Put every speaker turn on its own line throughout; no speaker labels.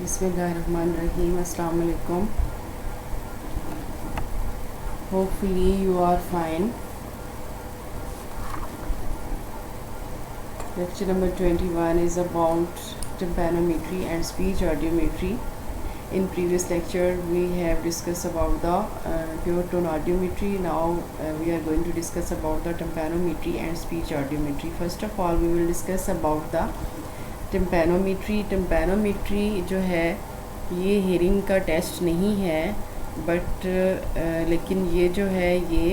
Bismillahirrahmanirrahim. Assalamu alaikum. Hopefully you are fine. Lecture number 21 is about tympanometry and speech audiometry. In previous lecture we have discussed about the pure tone audiometry. Now we are going to discuss about the tympanometry and speech audiometry. First of all we will discuss about the tympanometry जो है ये hearing का test नहीं है but लेकिन ये जो है ये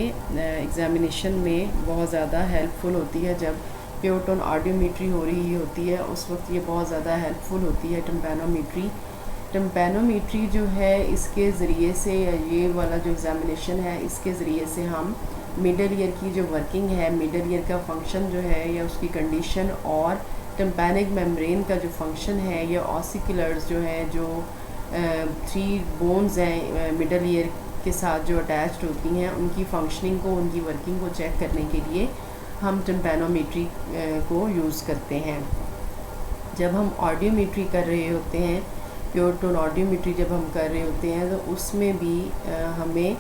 एग्ज़ामिनेशन में बहुत ज़्यादा हेल्पफुल होती है। जब प्योर टोन ऑडियोमेट्री हो रही होती है उस वक्त ये बहुत ज़्यादा हेल्पफुल होती है टिम्पैनोमेट्री जो है इसके ज़रिए से ये वाला जो एग्ज़ामिनेशन है इसके ज़रिए से हम मिडल ईयर की जो वर्किंग है, मिडल ईयर का फंक्शन जो है या उसकी कंडीशन और टिम्पैनिक मेम्ब्रेन का जो फंक्शन है या ऑसिकुलर्स जो है जो 3 बोन्स हैं मिडल ईयर के साथ जो अटैच्ड होती हैं उनकी फंक्शनिंग को, उनकी वर्किंग को चेक करने के लिए हम टिम्पैनोमेट्री को यूज़ करते हैं। जब हम ऑडियोमेट्री कर रहे होते हैं, प्योर टोन ऑडियोमेट्री जब हम कर रहे होते हैं तो उसमें भी हमें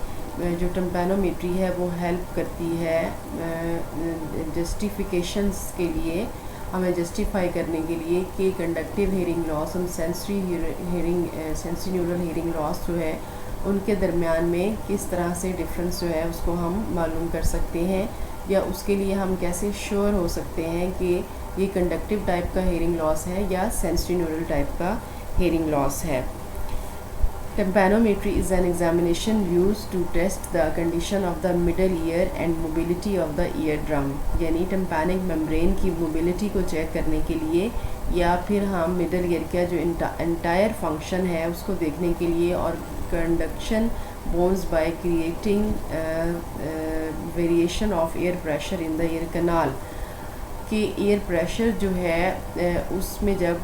जो टिम्पैनोमेट्री है वो हेल्प करती है जस्टिफिकेशंस के लिए, हमें जस्टिफाई करने के लिए कि कंडक्टिव हेयरिंग लॉस और सेंसरी न्यूरल हेयरिंग लॉस जो है उनके दरमियान में किस तरह से डिफरेंस जो है उसको हम मालूम कर सकते हैं या उसके लिए हम कैसे श्योर हो सकते हैं कि ये कंडक्टिव टाइप का हेयरिंग लॉस है या सेंसरी न्यूरल टाइप का हेयरिंग लॉस है। Tympanometry is an examination used to test the condition of the middle ear and mobility of the eardrum, यानी tympanic membrane की mobility को चेक करने के लिए या फिर हम middle ear का जो entire function है उसको देखने के लिए और conduction bones by creating variation of air pressure in the ear canal कि एयर प्रेशर जो है उसमें जब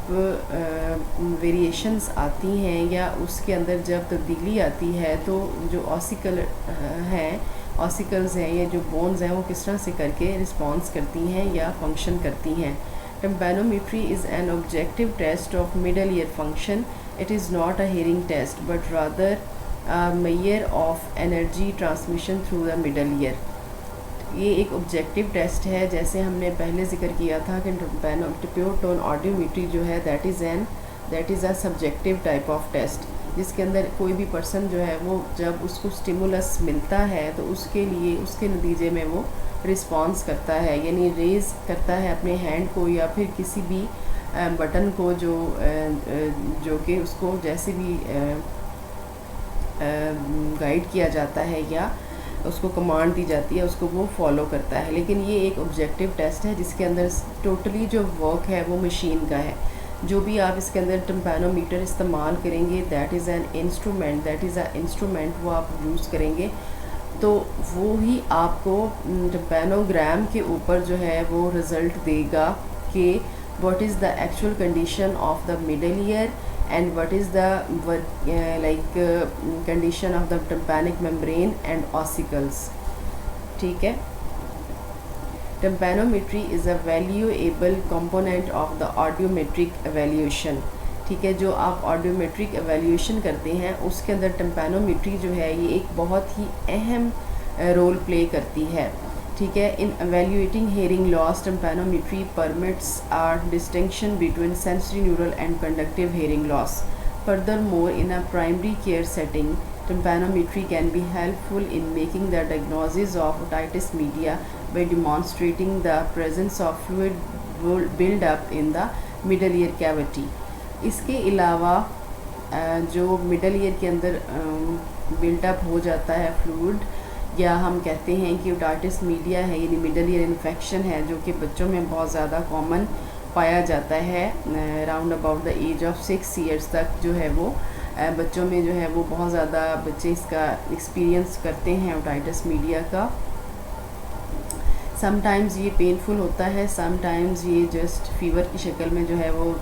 वेरिएशंस आती हैं या उसके अंदर जब तब्दीली आती है तो जो ऑसिकल्स हैं या जो बोन्स हैं वो किस तरह से करके रिस्पॉन्स करती हैं या फंक्शन करती हैं। Tympanometry is an objective test of middle ear function. It is not a hearing test but rather measure of energy transmission through the middle ear. ये एक ऑब्जेक्टिव टेस्ट है, जैसे हमने पहले ज़िक्र किया था कि प्योर टोन ऑडियोमेट्री जो है that is a subjective type of test, जिसके अंदर कोई भी पर्सन जो है वो जब उसको स्टिमुलस मिलता है तो उसके लिए उसके नतीजे में वो रिस्पॉन्स करता है, यानी रेज़ करता है अपने हैंड को या फिर किसी भी बटन को जो कि उसको जैसे भी गाइड किया जाता है या उसको कमांड दी जाती है उसको वो फॉलो करता है। लेकिन ये एक ऑब्जेक्टिव टेस्ट है जिसके अंदर टोटली जो वर्क है वो मशीन का है। जो भी आप इसके अंदर टिम्पैनोमीटर इस्तेमाल करेंगे दैट इज़ अ इंस्ट्रूमेंट वो आप यूज़ करेंगे तो वो ही आपको टिम्पैनोग्राम के ऊपर जो है वो रिज़ल्ट देगा कि what is the actual condition of the middle year and what is the condition of the tympanic membrane and ossicles। ठीक है। Tympanometry is a valuable component of the audiometric evaluation। ठीक है, जो आप ऑडियोमेट्रिक एवेल्यूशन करते हैं उसके अंदर टिम्पैनोमेट्री जो है ये एक बहुत ही अहम रोल प्ले करती है। ठीक है। इन evaluating hearing loss tympanometry permits a distinction between sensory neural and conductive hearing loss। Furthermore, in a primary care setting, tympanometry can be helpful in making the diagnosis of otitis media by demonstrating the presence of fluid build up in the middle ear cavity। इसके अलावा जो middle ear के अंदर buildup हो जाता है fluid या हम कहते हैं कि ओटाइटिस मीडिया है यानी मिडल ईयर इन्फेक्शन है जो कि बच्चों में बहुत ज़्यादा कॉमन पाया जाता है round about the age of 6 years तक जो है वो बच्चों में जो है वो बहुत ज़्यादा बच्चे इसका एक्सपीरियंस करते हैं ओटाइटिस मीडिया का। समटाइम्स ये पेनफुल होता है, समटाइम्स ये जस्ट फीवर की शक्ल में जो है वो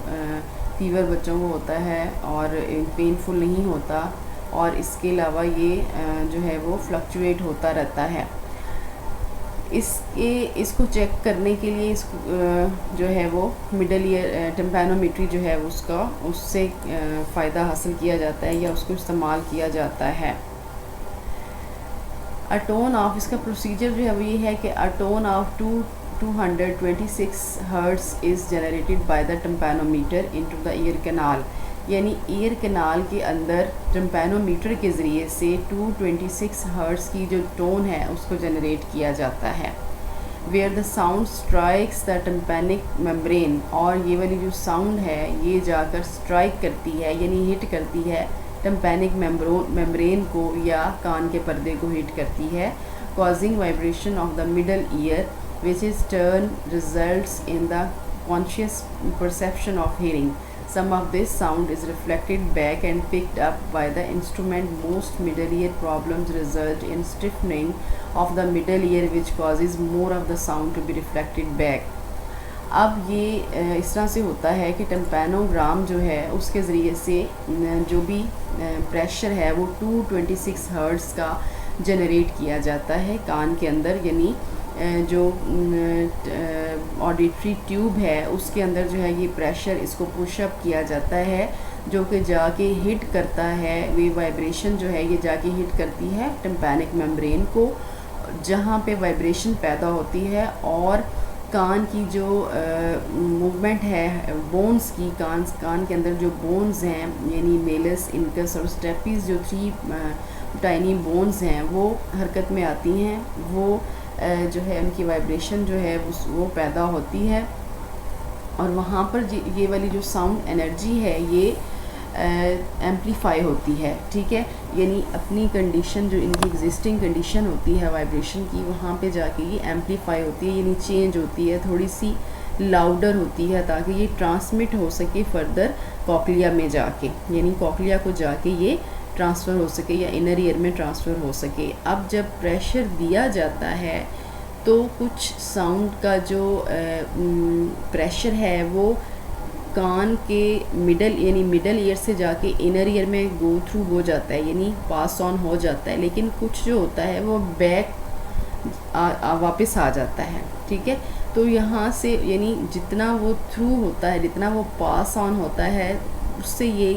फीवर बच्चों को होता है और पेनफुल नहीं होता और इसके अलावा ये जो है वो फ्लक्चुएट होता रहता है। इसको चेक करने के लिए इसको जो है वो मिडल ईयर टिम्पैनोमेट्री जो है उससे फ़ायदा हासिल किया जाता है या उसको इस्तेमाल किया जाता है। अ टोन ऑफ, इसका प्रोसीजर जो है वो ये है कि a tone of 226 hertz is generated by the tympanometer into the ear canal, यानी ईयर कैनाल के अंदर टिम्पैनोमीटर के ज़रिए से 226 हर्ट्ज़ की जो टोन है उसको जनरेट किया जाता है। Where the sound strikes the tympanic membrane, और ये वाली जो साउंड है ये जाकर स्ट्राइक करती है यानी हिट करती है टिम्पैनिक मेम्ब्रेन को या कान के पर्दे को हिट करती है, causing vibration of the middle year which is turn results in the conscious perception of hearing. Some of this sound is reflected back and picked up by the instrument. Most middle ear problems result in stiffening of the middle ear which causes more of the sound to be reflected back. अब ये इस तरह से होता है कि टिम्पैनोग्राम जो है उसके ज़रिए से जो भी प्रेशर है वो 226 हर्ट्ज़ का जनरेट किया जाता है कान के अंदर, यानी जो ऑडिटरी ट्यूब है उसके अंदर जो है ये प्रेशर इसको पुशअप किया जाता है, जो कि जाके हिट करता है, वे वाइब्रेशन जो है ये जाके हिट करती है टिम्पैनिक मेम्ब्रेन को, जहाँ पे वाइब्रेशन पैदा होती है और कान की जो मूवमेंट है बोन्स की, कान के अंदर जो बोन्स हैं यानी मेलस, इनकस और स्टेपिस, जो 3 टाइनी बोन्स हैं वो हरकत में आती हैं, वो जो है उनकी वाइब्रेशन जो है वो पैदा होती है और वहाँ पर ये वाली जो साउंड एनर्जी है ये एम्पलीफाई होती है, ठीक है, यानी अपनी कंडीशन जो इनकी एग्जिस्टिंग कंडीशन होती है वाइब्रेशन की वहाँ पे जाके ये एम्पलीफाई होती है, यानी चेंज होती है, थोड़ी सी लाउडर होती है ताकि ये ट्रांसमिट हो सके फर्दर कॉकलिया में जाके, यानी कॉकलिया को जाके ये ट्रांसफ़र हो सके या इनर ईयर में ट्रांसफ़र हो सके। अब जब प्रेशर दिया जाता है तो कुछ साउंड का जो प्रेशर है वो कान के मिडल ईयर से जाके इनर ईयर में गो थ्रू हो जाता है, यानी पास ऑन हो जाता है, लेकिन कुछ जो होता है वो बैक वापस आ जाता है, ठीक है। तो यहाँ से यानी जितना वो थ्रू होता है, जितना वो पास ऑन होता है, उससे ये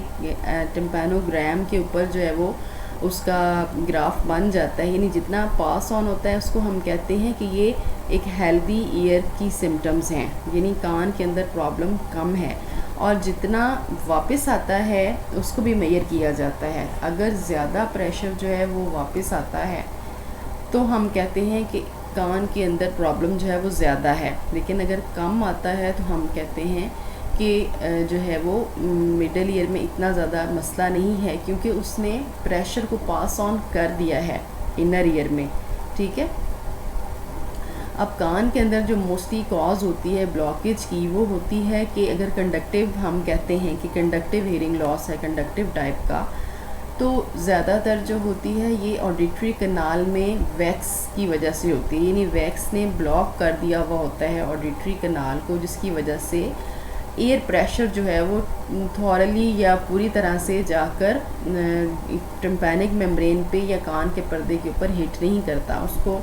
टिम्पैनोग्राम के ऊपर जो है वो उसका ग्राफ बन जाता है, यानी जितना पास ऑन होता है उसको हम कहते हैं कि ये एक हेल्दी ईयर की सिम्टम्स हैं, यानी कान के अंदर प्रॉब्लम कम है, और जितना वापस आता है उसको भी मेजर किया जाता है। अगर ज़्यादा प्रेशर जो है वो वापस आता है तो हम कहते हैं कि कान के अंदर प्रॉब्लम जो है वो ज़्यादा है, लेकिन अगर कम आता है तो हम कहते हैं कि जो है वो मिडल ईयर में इतना ज़्यादा मसला नहीं है, क्योंकि उसने प्रेशर को पास ऑन कर दिया है इनर ईयर में, ठीक है। अब कान के अंदर जो मोस्टली कॉज होती है ब्लॉकेज की वो होती है कि अगर कंडक्टिव, हम कहते हैं कि कंडक्टिव हेयरिंग लॉस है कंडक्टिव टाइप का, तो ज़्यादातर जो होती है ये ऑडिटरी कैनाल में वैक्स की वजह से होती है, यानी वैक्स ने ब्लॉक कर दिया हुआ होता है ऑडिटरी कैनाल को, जिसकी वजह से एयर प्रेशर जो है वो थॉरली या पूरी तरह से जाकर टिम्पैनिक मेम्ब्रेन पे या कान के पर्दे के ऊपर हिट नहीं करता, उसको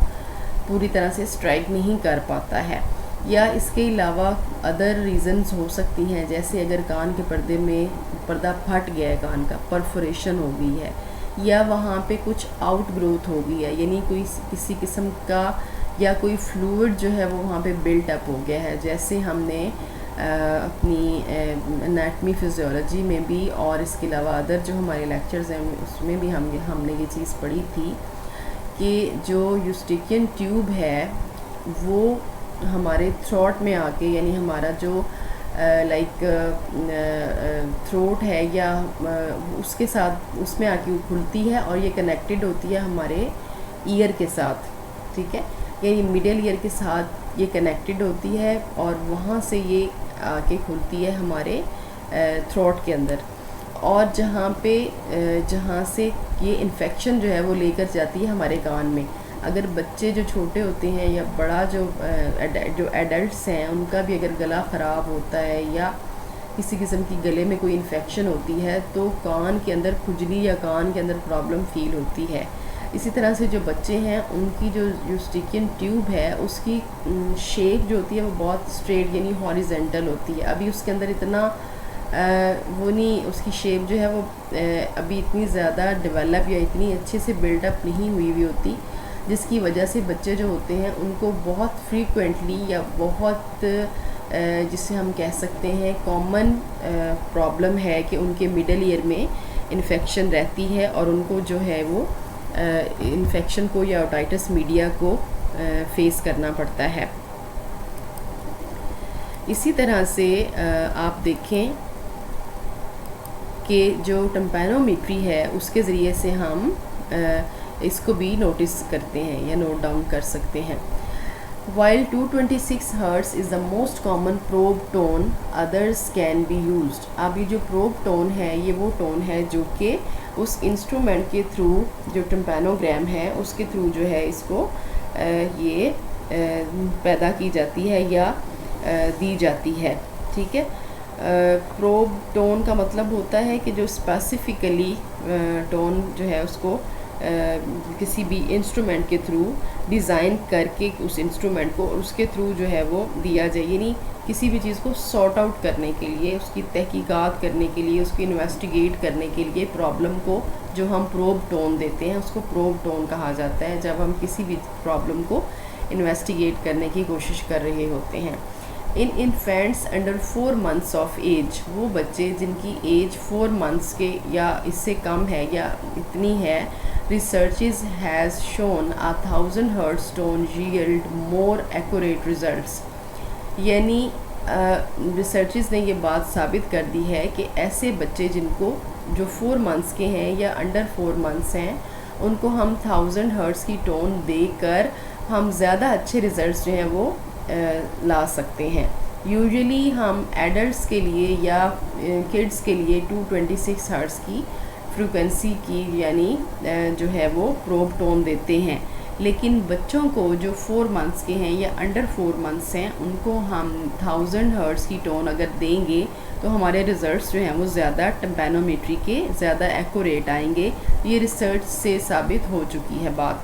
पूरी तरह से स्ट्राइक नहीं कर पाता है। या इसके अलावा अदर रीज़न्स हो सकती हैं, जैसे अगर कान के पर्दे में पर्दा फट गया है, कान का परफोरेशन हो गई है, या वहाँ पे कुछ आउट ग्रोथ हो गई है, यानी कोई किसी किस्म का या कोई फ्लूइड जो है वो वहाँ पे बिल्ट अप हो गया है, जैसे हमने अपनी एनाटमी फिजियोलॉजी में भी और इसके अलावा अदर जो हमारे लेक्चर्स हैं उसमें भी हमने ये चीज़ पढ़ी थी कि जो यूस्टिकियन ट्यूब है वो हमारे थ्रोट में आके, यानी हमारा जो लाइक थ्रोट है या उसके साथ उसमें आके खुलती है और ये कनेक्टेड होती है हमारे ईयर के साथ, ठीक है, यानी मिडल ईयर के साथ ये कनेक्टेड होती है और वहाँ से ये आके खुलती है हमारे थ्रोट के अंदर, और जहाँ से ये इन्फेक्शन जो है वो लेकर जाती है हमारे कान में। अगर बच्चे जो छोटे होते हैं या बड़ा जो एडल्ट्स हैं उनका भी अगर गला ख़राब होता है या किसी किस्म की गले में कोई इन्फेक्शन होती है तो कान के अंदर खुजली या कान के अंदर प्रॉब्लम फ़ील होती है। इसी तरह से जो बच्चे हैं उनकी जो यूस्टिकियन ट्यूब है उसकी शेप जो होती है वो बहुत स्ट्रेट यानी हॉरिजेंटल होती है। अभी उसके अंदर इतना वो नहीं, उसकी शेप जो है वो अभी इतनी ज़्यादा डेवलप या इतनी अच्छे से बिल्डअप नहीं हुई हुई होती, जिसकी वजह से बच्चे जो होते हैं उनको बहुत फ्रीक्वेंटली या बहुत जिसे हम कह सकते हैं कॉमन प्रॉब्लम है कि उनके मिडल ईयर में इन्फेक्शन रहती है और उनको जो है वो इन्फेक्शन को या ओटाइटिस मीडिया को फेस करना पड़ता है। इसी तरह से आप देखें कि जो टिम्पैनोमेट्री है उसके ज़रिए से हम इसको भी नोटिस करते हैं या नोट डाउन कर सकते हैं। While 226 Hz is the most common probe tone, others can be used। अब ये जो probe tone है ये वो टोन है जो कि उस इंस्ट्रूमेंट के थ्रू, जो टिम्पैनोग्राम है उसके थ्रू जो है इसको ये पैदा की जाती है या दी जाती है। ठीक है, प्रोब टोन का मतलब होता है कि जो स्पेसिफिकली टोन जो है उसको किसी भी इंस्ट्रूमेंट के थ्रू डिज़ाइन करके उस इंस्ट्रूमेंट को उसके थ्रू जो है वो दिया जाए, यानी किसी भी चीज़ को सॉर्ट आउट करने के लिए, उसकी तहकीकात करने के लिए, उसकी इन्वेस्टिगेट करने के लिए प्रॉब्लम को जो हम प्रोब टोन देते हैं उसको प्रोब टोन कहा जाता है, जब हम किसी भी प्रॉब्लम को इन्वेस्टिगेट करने की कोशिश कर रहे होते हैं। In infants under 4 months of age, वो बच्चे जिनकी एज 4 months के या इससे कम है या इतनी है, researches has shown 1000 Hz tone yield more accurate results। यानी रिसर्चेस ने ये बात साबित कर दी है कि ऐसे बच्चे जिनको जो 4 months के हैं या अंडर 4 months हैं उनको हम 1000 Hz की टोन देकर हम ज़्यादा अच्छे रिज़ल्ट्स जो हैं वो ला सकते हैं। यूजुअली हम एडल्ट्स के लिए या किड्स के लिए 226 Hz की फ्रीक्वेंसी की यानी जो है वो प्रोब टोन देते हैं, लेकिन बच्चों को जो 4 months के हैं या अंडर 4 months हैं उनको हम 1000 Hz की टोन अगर देंगे तो हमारे रिज़ल्ट्स जो हैं वो ज़्यादा टिम्पैनोमेट्री के ज़्यादा एक्यूरेट आएंगे। ये रिसर्च से साबित हो चुकी है बात।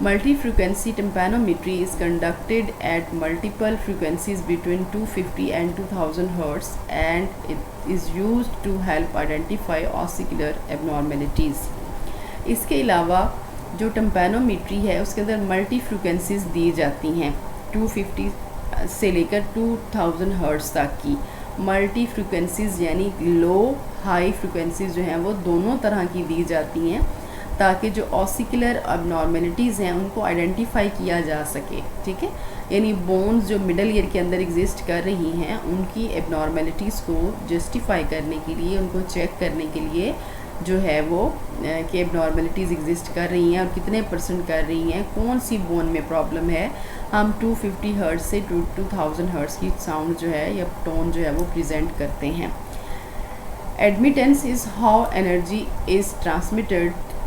Multi frequency tympanometry is conducted at multiple frequencies between 250 and 2000 Hz and it is used to help identify oscillar abnormalities। इसके अलावा जो टिम्पैनोमेट्री है उसके अंदर मल्टी फ्रीक्वेंसीज दी जाती हैं 250 से लेकर 2000 Hz तक की। मल्टी फ्रीक्वेंसीज यानी लो हाई फ्रीक्वेंसीज जो हैं वो दोनों तरह की दी जाती हैं ताकि जो ऑसिकुलर अबनॉर्मेलिटीज़ हैं उनको आइडेंटिफाई किया जा सके। ठीक है, यानी बोन्स जो मिडल ईयर के अंदर एग्जिस्ट कर रही हैं उनकी एबनॉर्मेलिटीज़ को जस्टिफाई करने के लिए, उनको चेक करने के लिए जो है वो कि एबनॉर्मेलिटीज़ एग्जिस्ट कर रही हैं और कितने % कर रही हैं, कौन सी बोन में प्रॉब्लम है, हम 250 Hz से 2000 Hz की साउंड जो है या टोन जो है वो प्रेजेंट करते हैं। Admittance is how energy is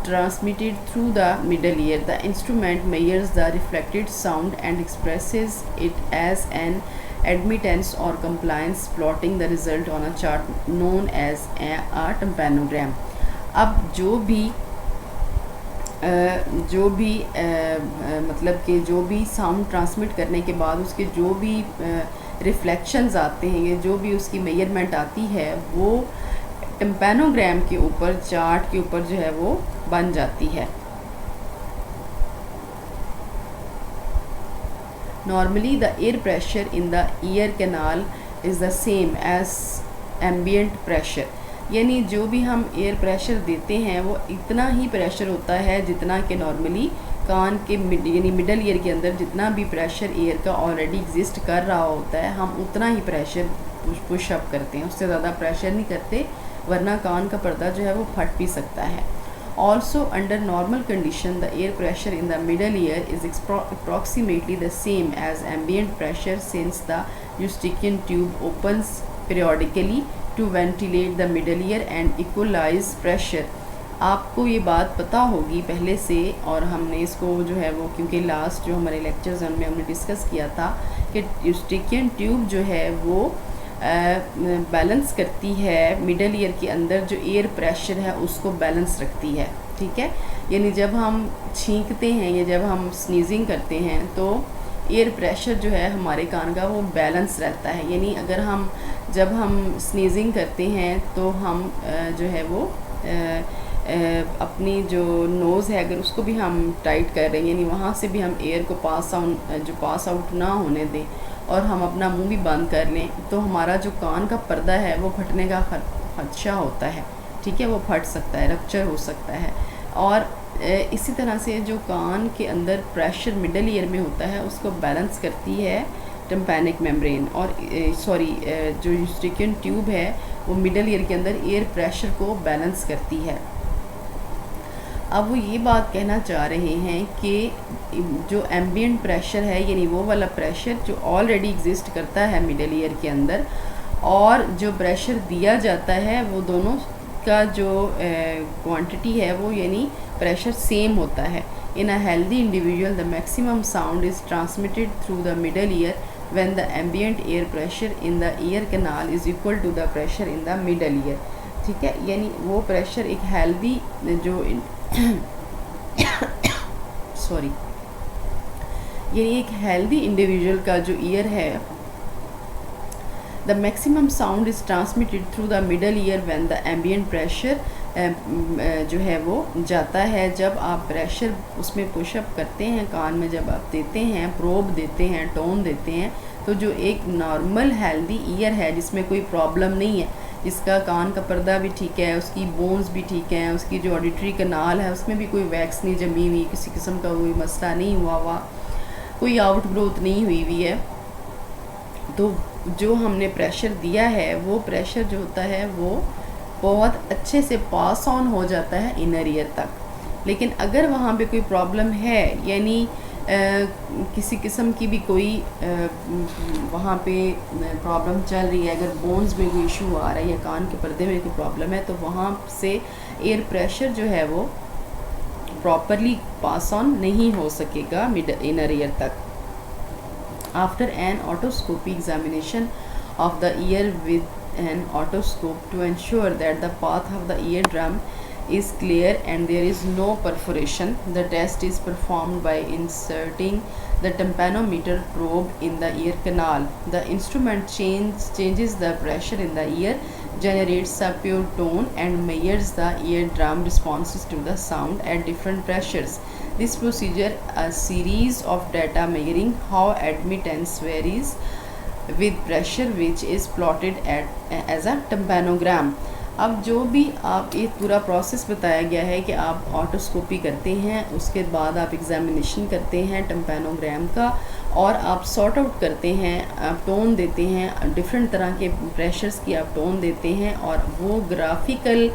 transmitted through the middle ear। The instrument measures the reflected sound and expresses it as an admittance or compliance, plotting the result on a chart known as a tympanogram। अब जो भी मतलब कि जो भी sound transmit करने के बाद उसके जो भी रिफ्लेक्शंस आते हैं या जो भी उसकी मेजरमेंट आती है वो टिम्पैनोग्राम के ऊपर, चार्ट के ऊपर जो है वो बन जाती है। Normally the air pressure in the ear canal is the same as ambient pressure, यानी जो भी हम एयर प्रेशर देते हैं वो इतना ही प्रेशर होता है जितना कि नॉर्मली कान के यानी मिडल ईयर के अंदर जितना भी प्रेशर एयर का ऑलरेडी एग्जिस्ट कर रहा होता है हम उतना ही प्रेशर पुश अप करते हैं, उससे ज़्यादा प्रेशर नहीं करते, वरना कान का पर्दा जो है वो फट भी सकता है। Also under normal condition the air pressure in the middle ear is approximately the same as ambient pressure since the Eustachian tube opens periodically to ventilate the middle ear and equalise pressure. आपको ये बात पता होगी पहले से, और हमने इसको जो है वो क्योंकि लास्ट जो हमारे लेक्चर्स में हमने डिस्कस किया था कि यूस्टिकियन ट्यूब जो है वो बैलेंस करती है मिडल ईयर के अंदर जो एयर प्रेशर है उसको बैलेंस रखती है। ठीक है। यानी जब हम छींकते हैं या जब हम स्नीजिंग करते हैं तो एयर प्रेशर जो है हमारे कान का वो बैलेंस रहता है। यानी अगर हम जब हम स्नीजिंग करते हैं तो हम जो है वो अपनी जो नोज़ है अगर उसको भी हम टाइट कर रहे हैं, यानी वहाँ से भी हम एयर को पास आउट ना होने दें और हम अपना मुंह भी बंद कर लें, तो हमारा जो कान का पर्दा है वो फटने का खदशा होता है। ठीक है, वो फट सकता है, रप्चर हो सकता है। और इसी तरह से जो कान के अंदर प्रेशर मिडल ईयर में होता है उसको बैलेंस करती है टिम्पैनिक मेम्ब्रेन, और जो यूस्ट्रिकियन ट्यूब है वो मिडल ईयर के अंदर एयर प्रेशर को बैलेंस करती है। अब वो ये बात कहना चाह रहे हैं कि जो एम्बिएंट प्रेशर है, यानी वो वाला प्रेशर जो ऑलरेडी एग्जिस्ट करता है मिडल ईयर के अंदर, और जो प्रेशर दिया जाता है वो दोनों का जो क्वांटिटी है वो यानी प्रेशर सेम होता है। In a healthy individual the maximum sound is transmitted through the middle ear when the ambient air pressure in the ear canal is equal to the pressure in the middle ear. ठीक है, यानी वो pressure एक healthy जो sorry यानी एक healthy individual का जो ईयर है, the maximum sound is transmitted through the middle ear when the ambient pressure जो है वो जाता है। जब आप प्रेशर उसमें पुशअप करते हैं कान में, जब आप देते हैं, प्रोब देते हैं, टोन देते हैं, तो जो एक नॉर्मल हेल्दी ईयर है जिसमें कोई प्रॉब्लम नहीं है, जिसका कान का पर्दा भी ठीक है, उसकी बोन्स भी ठीक हैं, उसकी जो ऑडिटरी कनाल है उसमें भी कोई वैक्स नहीं जमी हुई, किसी किस्म का कोई मसला नहीं हुआ, कोई आउट ग्रोथ नहीं हुई हुई है, तो जो हमने प्रेशर दिया है वो प्रेशर जो होता है वो बहुत अच्छे से पास ऑन हो जाता है इनर ईयर तक। लेकिन अगर वहाँ पे कोई प्रॉब्लम है, यानी किसी किस्म की भी कोई वहाँ पे प्रॉब्लम चल रही है, अगर बोन्स में कोई इशू आ रहा है या कान के पर्दे में कोई प्रॉब्लम है, तो वहाँ से एयर प्रेशर जो है वो प्रॉपरली पास ऑन नहीं हो सकेगा इनर ईयर तक। After an otoscopy examination of the ear with an otoscope to ensure that the path of the eardrum is clear and there is no perforation, the test is performed by inserting the tympanometer probe in the ear canal. The instrument changes the pressure in the ear, generates a pure tone and measures the eardrum responses to the sound at different pressures. This procedure a series of data measuring how admittance varies with pressure which is plotted as a tympanogram. अब जो भी आप एक पूरा process बताया गया है कि आप ऑटोस्कोपी करते हैं, उसके बाद आप एग्जामिनेशन करते हैं टिम्पैनोग्राम का, और आप सॉर्ट आउट करते हैं, आप टोन देते हैं, डिफरेंट तरह के प्रेशर्स की आप टोन देते हैं, और वो ग्राफिकल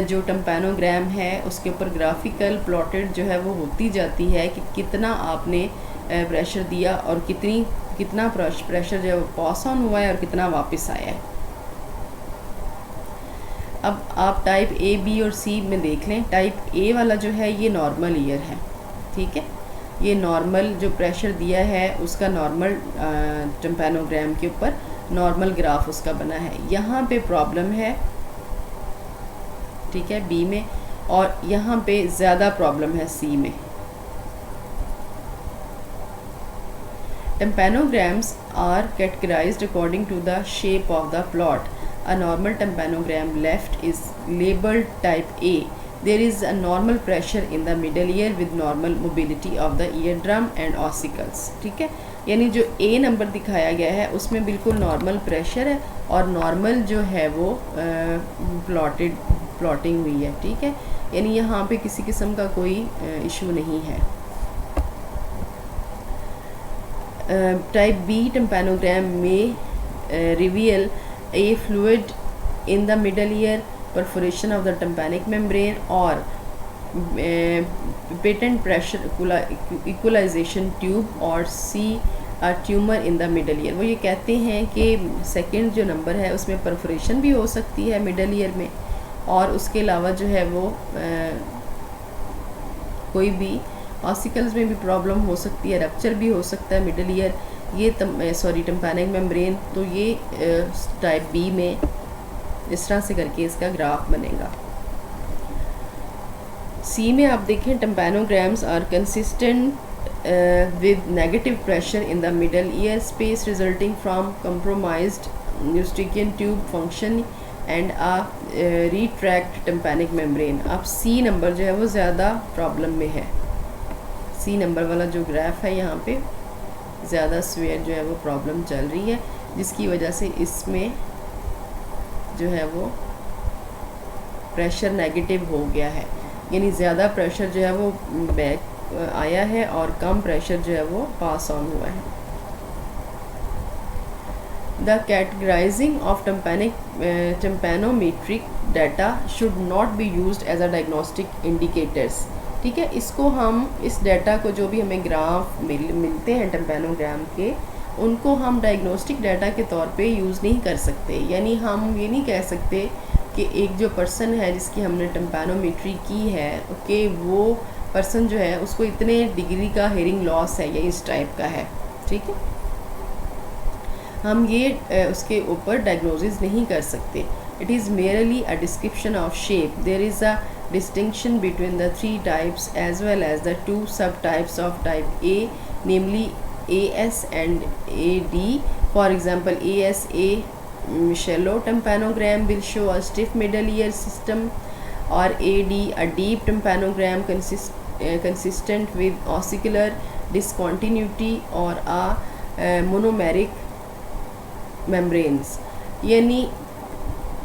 जो टिम्पैनोग्राम है उसके ऊपर ग्राफिकल प्लॉटेड जो है वो होती जाती है कि कितना आपने प्रेशर दिया और कितना प्रेशर जो है वो पास ऑन हुआ है और कितना वापस आया है। अब आप टाइप ए, बी और सी में देख लें। टाइप ए वाला जो है ये नॉर्मल ईयर है, ठीक है, ये नॉर्मल जो प्रेशर दिया है उसका नॉर्मल टिम्पैनोग्राम के ऊपर नॉर्मल ग्राफ उसका बना है। यहाँ पे प्रॉब्लम है, ठीक है, बी में, और यहाँ पे ज़्यादा प्रॉब्लम है सी में। Tympanograms are categorized according to the shape of the plot. A normal tympanogram left is labeled type A. There is a normal pressure in the middle ear with normal mobility of the eardrum and ossicles. ठीक है, यानी जो A number दिखाया गया है उसमें बिल्कुल normal pressure है और नॉर्मल जो है वो प्लॉटिंग हुई है, ठीक है, यानी यहाँ पे किसी किस्म का कोई इशू नहीं है। टाइप बी टिम्पैनोग्राम में reveal a fluid in the middle ear, perforation of the tympanic membrane और पेटेंट प्रेशर इक्वलाइजेशन ट्यूब, और C tumour in the middle ear. वो ये कहते हैं कि सेकंड जो नंबर है उसमें परफोरेशन भी हो सकती है मिडल ईयर में, और उसके अलावा जो है वो कोई भी ऑसिकल्स में भी प्रॉब्लम हो सकती है, रप्चर भी हो सकता है मिडल ईयर, ये टिम्पैनिक मेम्ब्रेन। तो ये टाइप बी में इस तरह से करके इसका ग्राफ बनेगा। सी में आप देखें tympanograms are consistent with negative pressure in the middle ear space resulting from compromised eustachian tube function and a retract tympanic membrane। अब सी नंबर जो है वो ज़्यादा प्रॉब्लम में है, सी नंबर वाला जो ग्राफ है यहाँ पे ज़्यादा स्वेयर जो है वो प्रॉब्लम चल रही है, जिसकी वजह से इसमें जो है वो प्रेशर नेगेटिव हो गया है, यानी ज़्यादा प्रेशर जो है वो बैक आया है और कम प्रेशर जो है वो पास ऑन हुआ है। The categorising of tympanometric data should not be used as a diagnostic indicators. ठीक है, इसको हम इस डाटा को जो भी हमें ग्राफ मिलते हैं टिम्पैनोग्राम के, उनको हम डायग्नोस्टिक डाटा के तौर पे यूज़ नहीं कर सकते। यानी हम ये नहीं कह सकते कि एक जो पर्सन है जिसकी हमने टिम्पैनोमेट्री की है कि वो पर्सन जो है उसको इतने डिग्री का हेयरिंग लॉस है या इस टाइप का है। ठीक है, हम ये उसके ऊपर डायग्नोसिस नहीं कर सकते। It is merely a description of shape. There is a distinction between the three types as well as the two subtypes of type A, namely AS and AD. For example, AS, a shallow tympanogram will show a stiff middle ear system, or AD, a deep tympanogram consistent with ossicular discontinuity or a monomeric membranes। यानी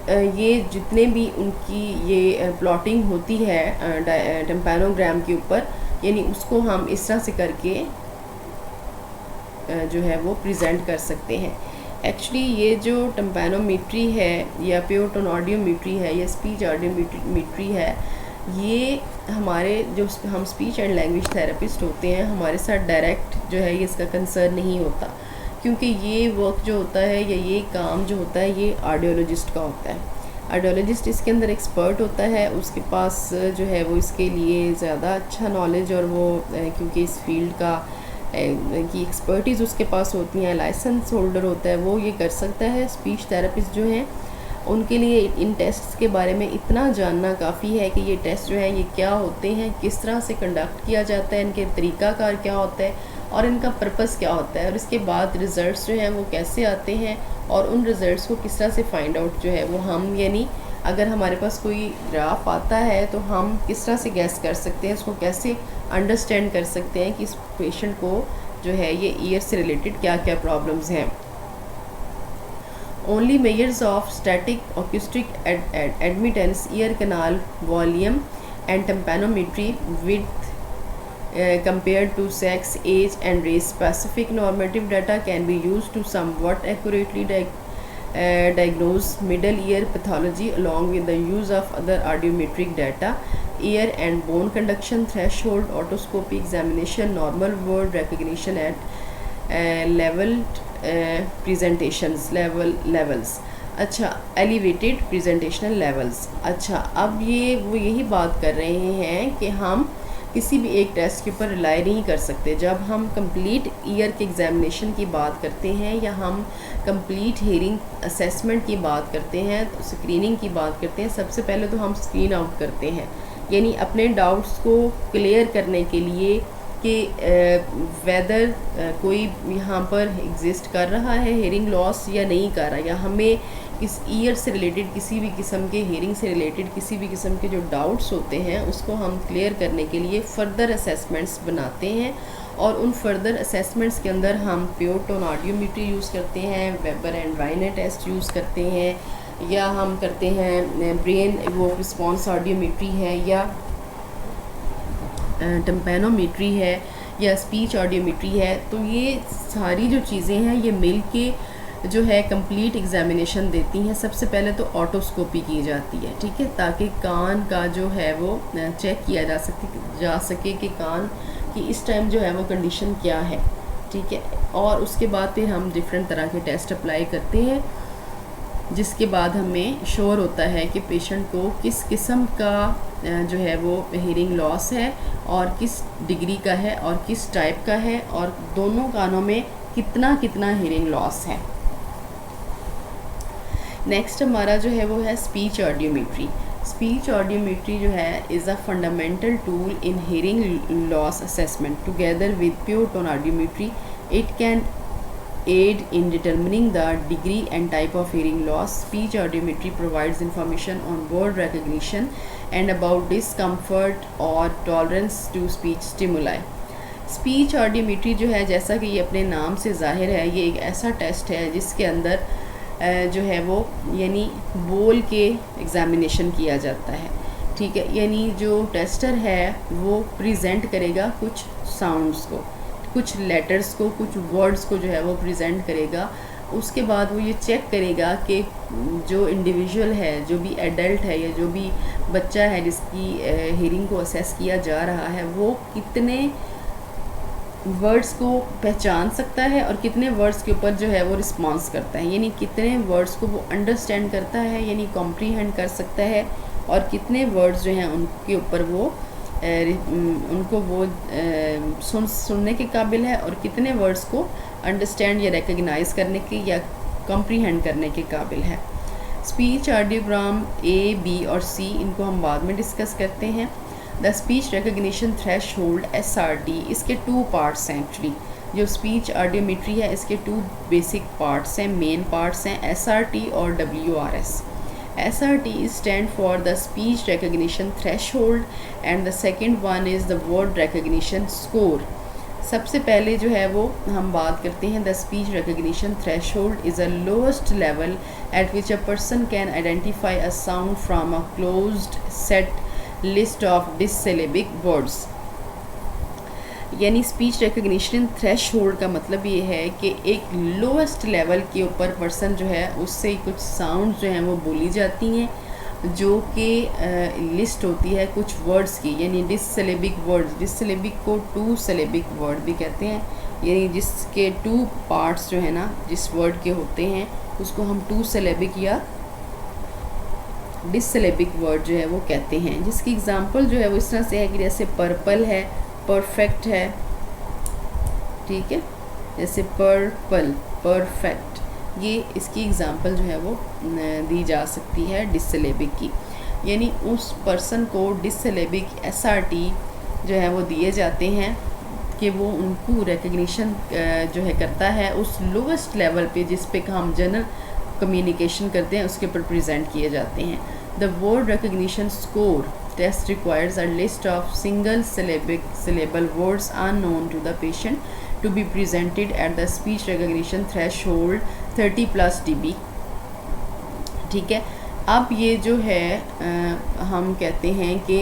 ये जितने भी उनकी ये plotting होती है टिम्पैनोग्राम के ऊपर, यानी उसको हम इस तरह से करके जो है वो प्रेजेंट कर सकते हैं। एक्चुअली ये जो टिम्पैनोमेट्री है या प्योर टोन ऑडियोमेट्री है या स्पीच ऑडियोमेट्री है, ये हमारे जो हम स्पीच एंड लैंग्वेज थेरेपिस्ट होते हैं, हमारे साथ डायरेक्ट जो है ये इसका कंसर्न नहीं होता, क्योंकि ये वर्क जो होता है या ये काम जो होता है ये ऑडियोलॉजिस्ट का होता है। ऑडियोलॉजिस्ट इसके अंदर एक्सपर्ट होता है, उसके पास जो है वो इसके लिए ज़्यादा अच्छा नॉलेज और वो क्योंकि इस फील्ड का की एक्सपर्टीज़ उसके पास होती हैं, लाइसेंस होल्डर होता है, वो ये कर सकता है। स्पीच थेरेपिस्ट जो हैं उनके लिए इन टेस्ट्स के बारे में इतना जानना काफ़ी है कि ये टेस्ट जो है ये क्या होते हैं, किस तरह से कंडक्ट किया जाता है, इनके तरीक़ाकार क्या होता है और इनका पर्पस क्या होता है, और इसके बाद रिज़ल्ट्स जो हैं वो कैसे आते हैं और उन रिज़ल्ट्स को किस तरह से फाइंड आउट जो है वो हम, यानी अगर हमारे पास कोई ग्राफ आता है तो हम किस तरह से गैस कर सकते हैं, उसको कैसे अंडरस्टैंड कर सकते हैं कि इस पेशेंट को जो है ये ईयर से रिलेटेड क्या क्या प्रॉब्लम्स हैं। Only measures of static acoustic admittance, ear canal volume and tympanometry width compared to sex, age and race specific normative data can be used to somewhat accurately diagnose middle ear pathology along with the use of other audiometric data, ear and bone conduction threshold, otoscopy examination, normal word recognition at leveled presentations levels। अच्छा, elevated presentational levels. अच्छा, अब ये वो यही बात कर रहे हैं कि हम किसी भी एक टेस्ट के ऊपर रिलाई नहीं कर सकते। जब हम कंप्लीट ईयर के एग्ज़ामिनेशन की बात करते हैं या हम कंप्लीट हेयरिंग असेसमेंट की बात करते हैं, तो स्क्रीनिंग की बात करते हैं, सबसे पहले तो हम स्क्रीन आउट करते हैं, यानी अपने डाउट्स को क्लियर करने के लिए कि वेदर कोई यहाँ पर एग्जिस्ट कर रहा है हेयरिंग लॉस या नहीं कर रहा, या हमें इस ईयर से रिलेटेड किसी भी किस्म के हेयरिंग से रिलेटेड किसी भी किस्म के जो डाउट्स होते हैं उसको हम क्लियर करने के लिए फ़र्दर असेसमेंट्स बनाते हैं। और उन फर्दर असेसमेंट्स के अंदर हम प्योर टोन ऑडियोमेट्री यूज़ करते हैं, वेबर एंड वाइनर टेस्ट यूज़ करते हैं, या हम करते हैं ब्रेन वो रिस्पॉन्स ऑडियोमेट्री है, या टिम्पैनोमेट्री है, या स्पीच ऑडियोमेट्री है। तो ये सारी जो चीज़ें हैं ये मिल के जो है कंप्लीट एग्ज़ामिनेशन देती हैं। सबसे पहले तो ऑटोस्कोपी की जाती है, ठीक है, ताकि कान का जो है वो चेक किया जा सके कि कान की इस टाइम जो है वो कंडीशन क्या है, ठीक है। और उसके बाद फिर हम डिफरेंट तरह के टेस्ट अप्लाई करते हैं, जिसके बाद हमें श्योर होता है कि पेशेंट को किस किस्म का जो है वो हेयरिंग लॉस है और किस डिग्री का है और किस टाइप का है, और दोनों कानों में कितना हेयरिंग लॉस है। नेक्स्ट हमारा जो है वो है स्पीच ऑडियोमेट्री। स्पीच ऑडियोमेट्री जो है is a fundamental tool in hearing loss assessment together with pure tone audiometry it can aid in determining the degree and type of hearing loss. Speech audiometry provides information on word recognition and about discomfort or tolerance to speech stimuli. Speech audiometry जो है, जैसा कि ये अपने नाम से ज़ाहिर है, ये एक ऐसा टेस्ट है जिसके अंदर जो है वो यानी बोल के एग्ज़ामिनेशन किया जाता है, ठीक है। यानी जो टेस्टर है वो प्रेजेंट करेगा कुछ साउंड्स को, कुछ लेटर्स को, कुछ वर्ड्स को जो है वो प्रेजेंट करेगा। उसके बाद वो ये चेक करेगा कि जो इंडिविजुअल है, जो भी एडल्ट है या जो भी बच्चा है जिसकी हियरिंग को असेस किया जा रहा है, वो कितने वर्ड्स को पहचान सकता है और कितने वर्ड्स के ऊपर जो है वो रिस्पॉन्स करता है, यानी कितने वर्ड्स को वो अंडरस्टैंड करता है यानी कॉम्प्रीहेंड कर सकता है, और कितने वर्ड्स जो हैं उनके ऊपर वो उनको वो सुनने के काबिल है, और कितने वर्ड्स को अंडरस्टैंड या रिकग्नाइज करने के या कॉम्प्रीहेंड करने के काबिल है। स्पीच ऑडियोग्राम ए, बी और सी, इनको हम बाद में डिस्कस करते हैं। The speech recognition threshold SRT, इसके 2 पार्ट्स हैं एक्चुअली। जो स्पीच ऑडियोमेट्री है इसके 2 बेसिक पार्ट्स हैं, मेन पार्ट्स हैं, SRT और WRS। SRT stand for the speech recognition threshold and the second one is the word recognition score. सबसे पहले जो है वो हम बात करते हैं the speech recognition threshold is a lowest level at which a person can identify a sound from a closed set list of dissyllabic words. यानी स्पीच रिकग्निशन थ्रेशहोल्ड का मतलब ये है कि एक लोएस्ट लेवल के ऊपर पर्सन जो है उससे कुछ साउंड जो हैं वो बोली जाती हैं जो कि लिस्ट होती है कुछ वर्ड्स की, यानी डिससिलेबिक वर्ड्स। डिससिलेबिक को 2 सिलेबिक वर्ड भी कहते हैं, यानी जिसके 2 पार्ट्स जो है ना जिस वर्ड के होते हैं उसको हम 2 सिलेबिक या डिससिलेबिक वर्ड जो है वो कहते हैं। जिसकी एग्जांपल जो है वो इस तरह से है कि जैसे पर्पल है, परफेक्ट है, ठीक है, जैसे पर्पल, परफेक्ट, ये इसकी एग्जांपल जो है वो दी जा सकती है डिससिलेबिक की। यानी उस पर्सन को डिससिलेबिक SRT जो है वो दिए जाते हैं कि वो उनको रिकग्निशन जो है करता है उस लोवेस्ट लेवल पे जिस पे हम जनरल कम्युनिकेशन करते हैं उसके ऊपर प्रेजेंट किए जाते हैं। The word recognition score test requires a list of single syllable words unknown to the patient to be presented at the speech recognition threshold 30+ dB, ठीक है। अब ये जो है हम कहते हैं कि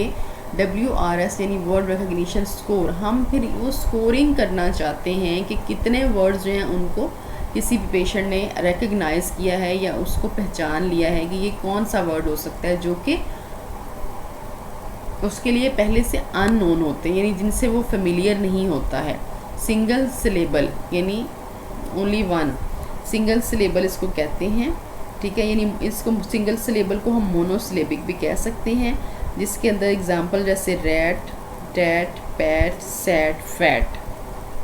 WRS यानी वर्ड रिकग्निशन स्कोर, हम फिर वो स्कोरिंग करना चाहते हैं कि कितने वर्ड्स जो हैं उनको किसी भी पेशेंट ने रिकग्नाइज़ किया है या उसको पहचान लिया है कि ये कौन सा वर्ड हो सकता है जो कि उसके लिए पहले से अननोन होते हैं, यानी जिनसे वो फेमिलियर नहीं होता है। सिंगल सिलेबल यानी ओनली 1 सिंगल सिलेबल इसको कहते हैं, ठीक है। यानी इसको सिंगल सिलेबल को हम मोनोसिलेबिक भी कह सकते हैं, जिसके अंदर एग्जांपल जैसे rat, tat, pat, sat, fat,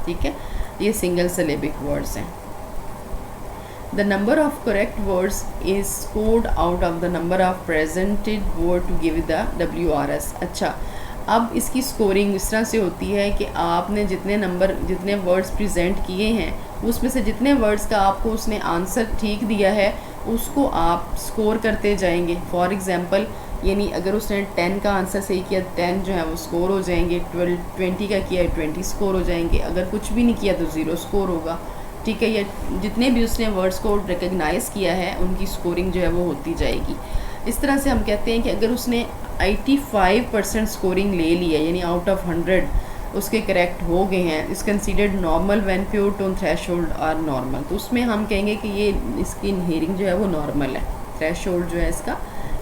ठीक है, ये सिंगल सिलेबिक वर्ड्स हैं। The number of correct words is scored out of the number of presented word to give the WRS। अच्छा, अब इसकी स्कोरिंग इस तरह से होती है कि आपने जितने वर्ड्स प्रेजेंट किए हैं उसमें से जितने वर्ड्स का आपको उसने आंसर ठीक दिया है उसको आप स्कोर करते जाएंगे। फॉर एग्ज़ाम्पल यानी अगर उसने 10 का आंसर सही किया 10 जो है वो स्कोर हो जाएंगे, 20 का किया 20 स्कोर हो जाएंगे, अगर कुछ भी नहीं किया तो 0 स्कोर होगा, ठीक है। या जितने भी उसने वर्ड्स को रिकग्नाइज़ किया है उनकी स्कोरिंग जो है वो होती जाएगी। इस तरह से हम कहते हैं कि अगर उसने 85% स्कोरिंग ले लिया यानी आउट ऑफ 100 उसके करेक्ट हो गए हैं, is considered normal when pure tone threshold are normal, तो उसमें हम कहेंगे कि ये इसकी हियरिंग जो है वो नॉर्मल है, थ्रेशहोल्ड जो है इसका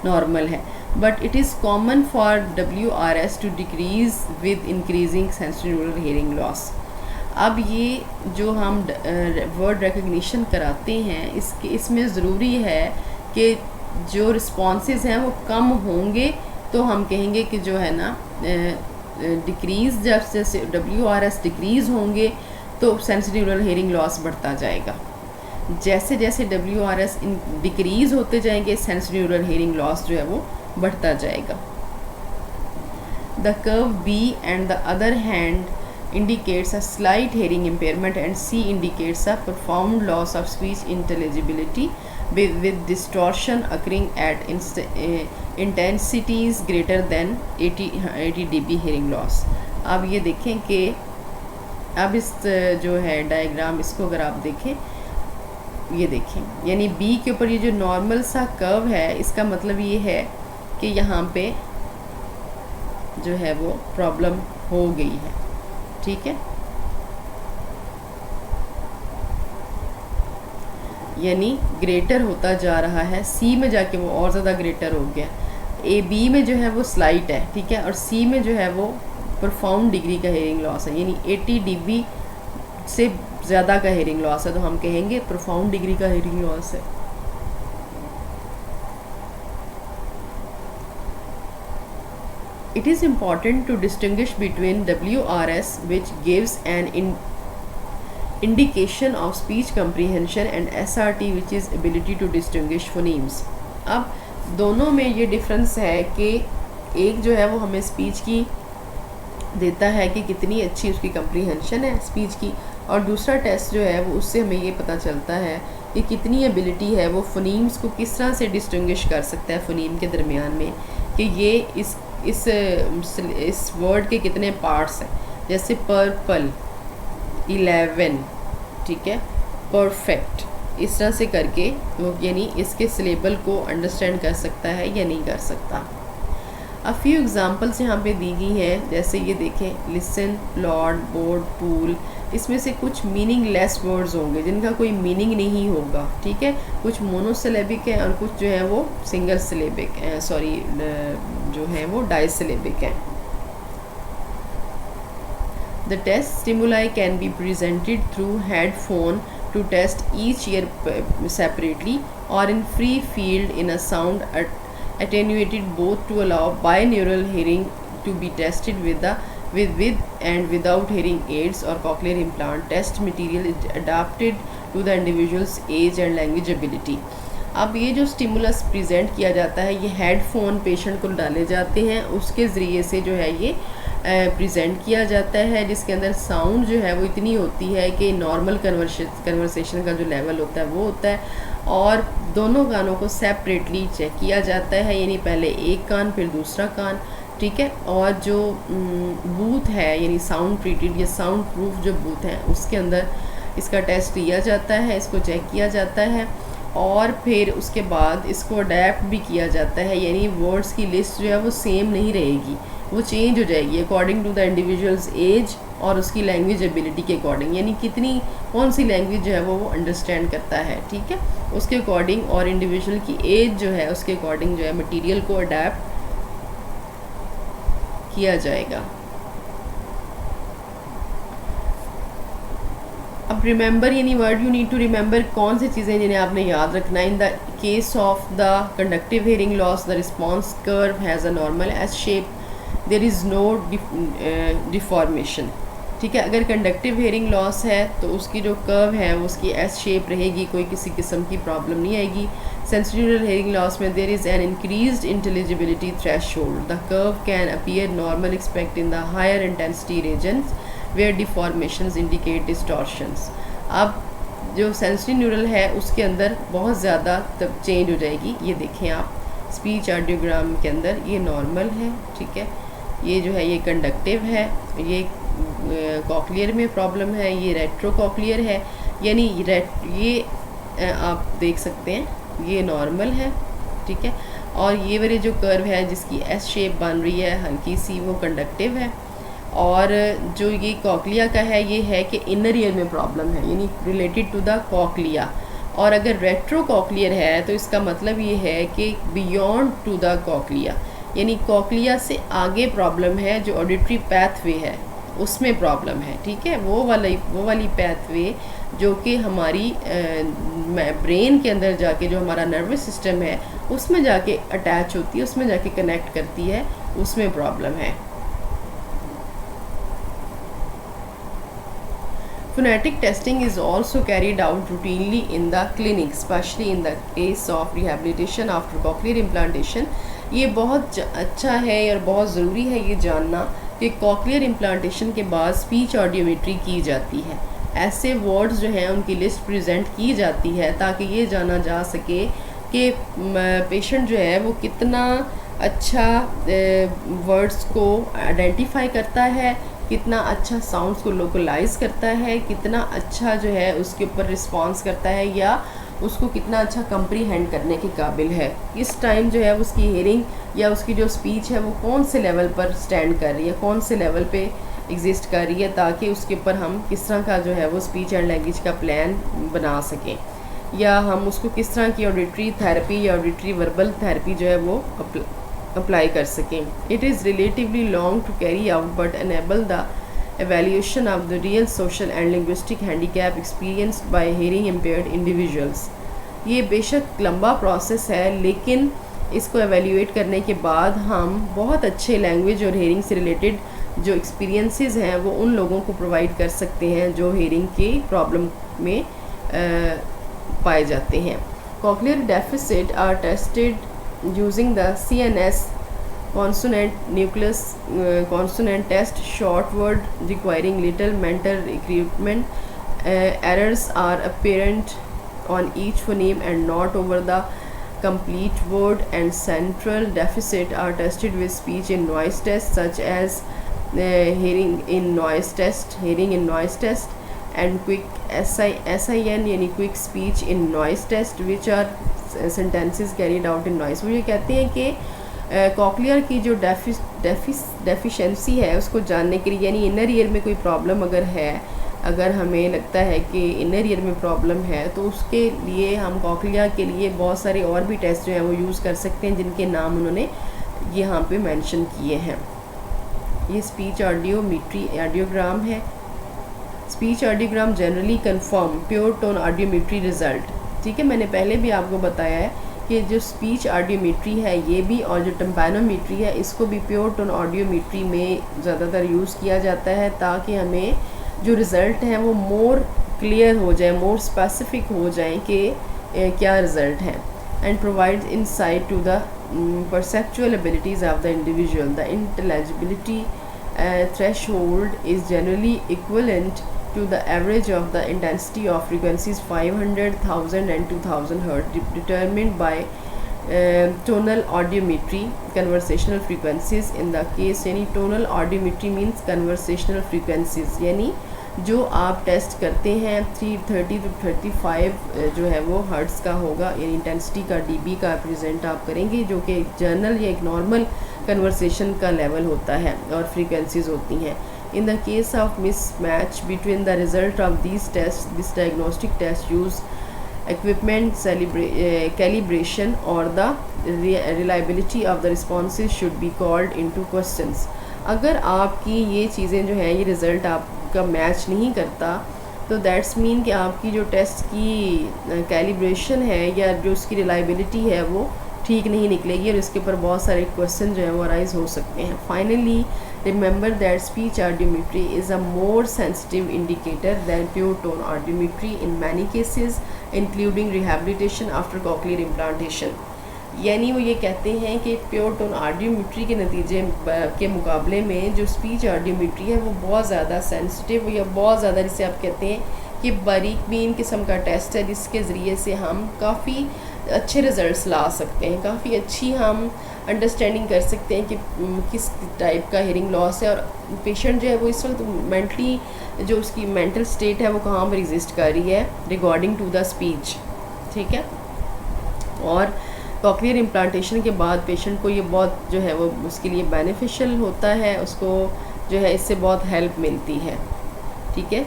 नॉर्मल है। But it is common for WRS to decrease with increasing sensory neural hearing loss. अब ये जो हम वर्ड रिकग्निशन कराते हैं इसमें ज़रूरी है कि जो रिस्पॉन्सेज हैं वो कम होंगे तो हम कहेंगे कि जो है ना डिक्रीज़, जब जैसे WRS डिक्रीज़ होंगे तो सेंसरी न्यूरल हियरिंग लॉस बढ़ता जाएगा। जैसे जैसे WRS डिक्रीज़ होते जाएंगे सेंसरी न्यूरल हियरिंग लॉस जो है वो बढ़ता जाएगा। The curve B and the other hand indicates a slight hearing impairment and C indicates a profound loss of speech intelligibility with distortion occurring at intensities greater than 80 dB hearing loss। अब ये देखें कि अब इस जो है diagram, इसको अगर आप देखें, ये देखें, यानी B के ऊपर ये जो नॉर्मल सा कर्व है, इसका मतलब ये है कि यहाँ पे जो है वो प्रॉब्लम हो गई है। ठीक है, यानी ग्रेटर होता जा रहा है, सी में जाके वो और ज़्यादा ग्रेटर हो गया। ए बी में जो है वो स्लाइट है, ठीक है, और सी में जो है वो प्रोफाउंड डिग्री का हेयरिंग लॉस है, यानी 80 dB से ज़्यादा का हेयरिंग लॉस है, तो हम कहेंगे प्रोफाउंड डिग्री का हेयरिंग लॉस है। It is important to distinguish between WRS, which gives an indication of speech comprehension, and SRT, which is ability to distinguish phonemes। अब दोनों में ये डिफरेंस है कि एक जो है वो हमें स्पीच की देता है कि कितनी अच्छी उसकी कंप्रीहेंशन है स्पीच की, और दूसरा टेस्ट जो है वो उससे हमें ये पता चलता है कि कितनी एबिलिटी है वो फोनीम्स को किस तरह से डिस्टिंग्विश कर सकता है फोनीम के दरमियान में, कि ये इस वर्ड के कितने पार्ट्स हैं, जैसे पर्पल 11, ठीक है, परफेक्ट, इस तरह से करके वो यानी इसके सिलेबल को अंडरस्टैंड कर सकता है या नहीं कर सकता। अब फ्यू एग्जांपल्स यहाँ पे दी गई हैं, जैसे ये देखें, लिसन, प्लॉट, बोर्ड, पूल, इसमें से कुछ मीनिंगलेस वर्ड्स होंगे जिनका कोई मीनिंग नहीं होगा, ठीक है, कुछ मोनोसिलेबिक हैं और कुछ जो है वो सिंगल सिलेबिक सॉरी जो है वो डाइसिलेबिक हैं। The test stimuli can be presented through headphone to test each ear separately or in free field in a sound attenuated both to allow binaural hearing to be tested with and without hearing aids or cochlear implant. Test material is adapted to the individual's age and language ability। अब ये जो stimulus present किया जाता है ये headphone patient को डाले जाते हैं, उसके ज़रिए से जो है ये प्रेजेंट किया जाता है, जिसके अंदर साउंड जो है वो इतनी होती है कि नॉर्मल कन्वर्सेशन का जो लेवल होता है वो होता है, और दोनों कानों को सेपरेटली चेक किया जाता है, यानी पहले एक कान फिर दूसरा कान, ठीक है, और जो बूथ है यानी साउंड ट्रीटेड या साउंड प्रूफ जो बूथ है उसके अंदर इसका टेस्ट लिया जाता है, इसको चेक किया जाता है, और फिर उसके बाद इसको अडेप्ट भी किया जाता है, यानी वर्ड्स की लिस्ट जो है वो सेम नहीं रहेगी, वो चेंज हो जाएगी according to the individual's age और उसकी लैंग्वेज एबिलिटी के अकॉर्डिंग, यानी कितनी कौन सी लैंग्वेज जो है वो अंडरस्टैंड करता है, ठीक है, उसके अकॉर्डिंग, और इंडिविजुअल की एज जो है उसके अकॉर्डिंग जो है मटीरियल को अडेप्ट किया जाएगा। अब रिमेंबर यानी word you need to remember, कौन सी चीज़ें जिन्हें आपने याद रखना है। In the case of the conductive hearing loss the response curve has a normal S shape, there is no deformation, ठीक है, अगर कंडक्टिव हेयरिंग लॉस है तो उसकी जो कर्व है वो उसकी एस शेप रहेगी, कोई किसी किस्म की प्रॉब्लम नहीं आएगी। सेंसोरियल हेयरिंग लॉस में there is an increased intelligibility threshold, the curve can appear normal expect in the higher intensity regions where deformations indicate distortions. अब जो सेंसरी न्यूरल है उसके अंदर बहुत ज़्यादा तब चेंज हो जाएगी, ये देखें आप स्पीच ऑडियोग्राम के अंदर ये नॉर्मल है, ठीक है, ये जो है ये कंडक्टिव है, ये कॉक्लियर में प्रॉब्लम है, ये रेट्रोकॉक्लियर है, यानी ये आप देख सकते हैं ये नॉर्मल है, ठीक है, और ये वाली जो कर्व है जिसकी एस शेप बन रही है हल्की सी वो कंडक्टिव है, और जो ये कॉक्लिया का है ये है कि इनर ईयर में प्रॉब्लम है, यानी रिलेटेड टू द कॉक्लिया, और अगर रेट्रोकॉक्लियर है तो इसका मतलब ये है कि बियॉन्ड टू द कॉक्लिया, यानी कॉक्लिया से आगे प्रॉब्लम है, जो ऑडिटरी पैथवे है उसमें प्रॉब्लम है, ठीक है, वो वाली पैथवे जो कि हमारी ब्रेन के अंदर जाके जो हमारा नर्वस सिस्टम है उसमें जाके अटैच होती है, उसमें जाके कनेक्ट करती है, उसमें प्रॉब्लम है। Phonetic testing is also carried out routinely in the clinic, especially in the case of rehabilitation after cochlear implantation। ये बहुत अच्छा है और बहुत ज़रूरी है ये जानना कि कॉक्लियर इम्प्लांटेशन के बाद स्पीच ऑडियोमेट्री की जाती है। ऐसे वर्ड्स जो हैं उनकी लिस्ट प्रेजेंट की जाती है ताकि ये जाना जा सके कि पेशेंट जो है वो कितना अच्छा वर्ड्स को आइडेंटिफाई करता है, कितना अच्छा साउंड्स को लोकलाइज करता है, कितना अच्छा जो है उसके ऊपर रिस्पॉन्स करता है, या उसको कितना अच्छा कंप्रीहेंड करने के काबिल है। इस टाइम जो है उसकी हेयरिंग या उसकी जो स्पीच है वो कौन से लेवल पर स्टैंड कर रही है, कौन से लेवल पे एग्जिस्ट कर रही है, ताकि उसके ऊपर हम किस तरह का जो है वो स्पीच एंड लैंग्वेज का प्लान बना सकें, या हम उसको किस तरह की ऑडिटरी थेरेपी या ऑडिटरी वर्बल थेरेपी जो है वो अप्लाई कर सकें। It is relatively long to carry out but enable the evaluation of the real social and linguistic handicap experienced by hearing impaired individuals। ये बेशक लंबा प्रोसेस है, लेकिन इसको एवेल्यूएट करने के बाद हम बहुत अच्छे लैंग्वेज और हेयरिंग से रिलेटेड जो एक्सपीरियंसेस हैं वो उन लोगों को प्रोवाइड कर सकते हैं जो हेयरिंग की प्रॉब्लम में पाए जाते हैं। Cochlear deficit are tested using the CNS consonant nucleus consonant test, short word requiring little mental recruitment. Errors are apparent on each phoneme and not over the complete word, and central deficit are tested with speech in noise test such as hearing in noise test and quick SIN यानी quick speech in noise test, which are sentences carried out in noise। वो ये कहते हैं कि cochlear की जो deficiency है उसको जानने के लिए, यानी इनर ईयर में कोई प्रॉब्लम अगर है, अगर हमें लगता है कि इनर ईयर में प्रॉब्लम है, तो उसके लिए हम कॉक्लियर के लिए बहुत सारे और भी टेस्ट जो हैं वो यूज़ कर सकते हैं, जिनके नाम उन्होंने यहाँ पे मेंशन किए हैं। ये स्पीच ऑडियोमेट्री ऑडियोग्राम है। Speech audiogram generally confirm pure tone audiometry result. ठीक है, मैंने पहले भी आपको बताया है कि जो स्पीच ऑडियोमेट्री है ये भी, और जो टिम्पैनोमेट्री है इसको भी प्योर टोन ऑडियोमेट्री में ज़्यादातर यूज़ किया जाता है, ताकि हमें जो रिज़ल्ट हैं वो मोर क्लियर हो जाए, मोर स्पेसिफिक हो जाए कि क्या रिज़ल्ट है। And provide insight to the perceptual abilities of the individual. The intelligibility threshold is generally equivalent to the average of the intensity of frequencies 500, 1000 and 2000 Hz determined by tonal audiometry conversational frequencies। in the case यानी tonal audiometry means conversational frequencies, यानी जो आप test करते हैं 330 to 35 जो है वो hertz का होगा, यानी इंटेंसिटी का dB का रिप्रेजेंट आप करेंगे, जो कि जनरल या एक नॉर्मल कन्वर्सेशन का लेवल होता है और फ्रीक्वेंसीज होती हैं। In the case of mismatch between the result of these tests, this diagnostic test use equipment calibration or the reliability of the responses should be called into questions। अगर आपकी ये चीज़ें जो हैं ये रिज़ल्ट आपका मैच नहीं करता, तो दैट्स मीन कि आपकी जो टेस्ट की कैलिब्रेशन है या जो उसकी रिलायबिलिटी है वो ठीक नहीं निकलेगी, और इसके ऊपर बहुत सारे क्वेश्चन जो हैं वो अराइज हो सकते हैं। Finally remember that speech audiometry is a more sensitive indicator than pure tone audiometry in many cases, including rehabilitation after cochlear implantation। यानी वो ये कहते हैं कि प्योर टोन ऑडियोमेट्री के नतीजे के मुकाबले में जो स्पीच ऑडियोमेट्री है वो बहुत ज़्यादा सेंसिटिव या बहुत ज़्यादा, जिसे आप कहते हैं कि बारीक बीन किस्म का टेस्ट है, जिसके ज़रिए से हम काफ़ी अच्छे रिज़ल्ट्स ला सकते हैं, काफ़ी अच्छी हम अंडरस्टैंडिंग कर सकते हैं कि किस टाइप का हेयरिंग लॉस है, और पेशेंट जो है वो इस वक्त मेंटली जो उसकी मेंटल स्टेट है वो कहाँ पर एग्जिस्ट कर रही है रिगार्डिंग टू द स्पीच। ठीक है, और कॉक्लियर इम्प्लांटेशन के बाद पेशेंट को ये बहुत जो है वो उसके लिए बेनिफिशियल होता है, उसको जो है इससे बहुत हेल्प मिलती है। ठीक है,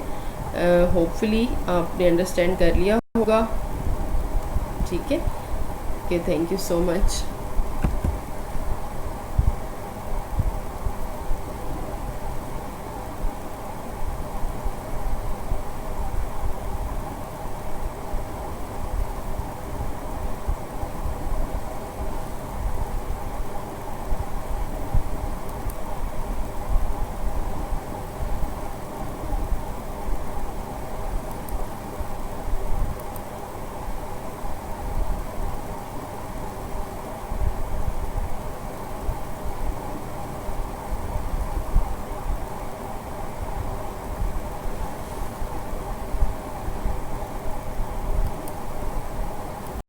होपफुली आपने अंडरस्टैंड कर लिया होगा। ठीक है, okay, thank you so much.